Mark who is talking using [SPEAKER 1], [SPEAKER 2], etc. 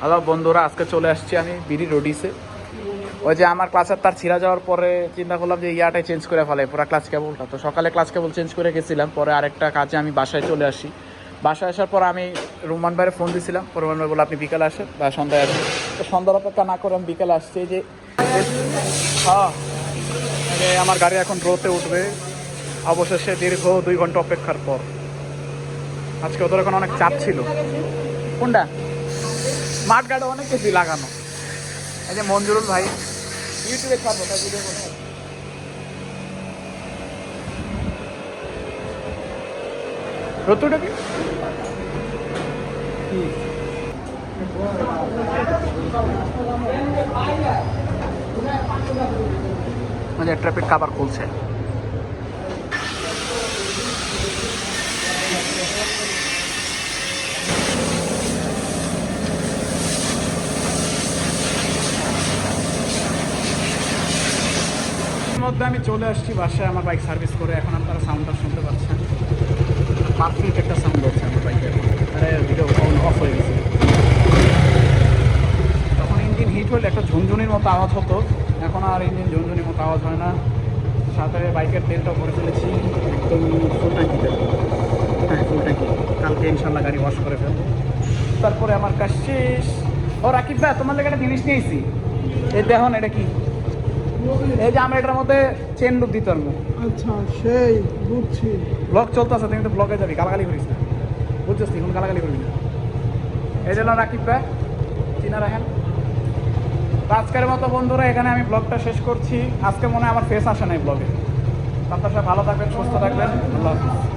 [SPEAKER 1] Hello বন্ধুরা, আজকে চলে আসছি আমি বিডি রোডিসে। ওই যে আমার ক্লাসের তার ছিঁড়া যাওয়ার পরে চিন্তা করলাম যে ইয়াটাই চেঞ্জ করে ফেলে পুরো ক্লাস কেবলটা। তো সকালে ক্লাস কেবল চেঞ্জ করে গেছিলাম, পরে আরেকটা কাজে আমি বাসায় চলে আসি। বাসায় আসার পর আমি রুমান ভাইয়ের ফোন দিয়েছিলাম, রুমান ভাই বলে আপনি বিকেলে আসেন বা সন্ধ্যায় আসেন। তো সন্ধ্যার অপেক্ষা না করে আমি বিকেলে আসছি। এই যে হ্যাঁ, আমার গাড়ি এখন রোতে উঠবে অবশেষে দীর্ঘ 2 ঘন্টা অপেক্ষার পর। আজকে ওদের এখন অনেক চাপ ছিল। কোনটা স্মার্ট গার্ডে অনেক কিছুই লাগানো। এই যে মঞ্জুরুল ভাই ইউটিউবে ছাড়বো তার ভিডিও করে। রতুটা কি মানে ট্রাফিক কাভার খুলছে। মধ্যে আমি চলে আসছি বাসায় আমার বাইক সার্ভিস করে। এখন আপনারা সাউন্ডটা শুনতে পাচ্ছেন, পারফেক্ট একটা সাউন্ড হচ্ছে আমার বাইকের। আরে ভিডিও অফ হয়ে গেছে। তখন ইঞ্জিন হিট হলে একটা ঝুনঝুনির মতো আওয়াজ হতো, এখন আর ইঞ্জিন ঝুনঝুনির মতো আওয়াজ হয় না। সাথে বাইকের তেলটাও ভরে ফেলেছি একদম ফুল ট্যাঙ্কিতে। হ্যাঁ, ফুল ট্যাঙ্কি। কালকে ইনশাল্লাহ গাড়ি ওয়াশ করে ফেলবো। তারপরে আমার কাজ শেষ। ও রাকিব ভাই, তোমার লেগে একটা জিনিস নিয়েছি। এই দেখুন, এটা কি? এই যে আমরা এটার মধ্যে চেন লুক দিতে পারবো।
[SPEAKER 2] আচ্ছা, সেই বুঝছি।
[SPEAKER 1] ব্লগ চলতেছে, তুমি তো ব্লগে যাবি, গালাগালি করিস না, বুঝছিস? এখন গালাগালি করবি না। এই জন্য রাকিব ভাই চিনা রাখেন। আজকের মতো বন্ধুরা এখানে আমি ব্লগটা শেষ করছি। আজকে মনে হয় আমার ফেস আসে নাই ব্লগে। আপনারা সবাই ভালো থাকবেন, সুস্থ থাকবেন। আল্লাহ হাফিজ।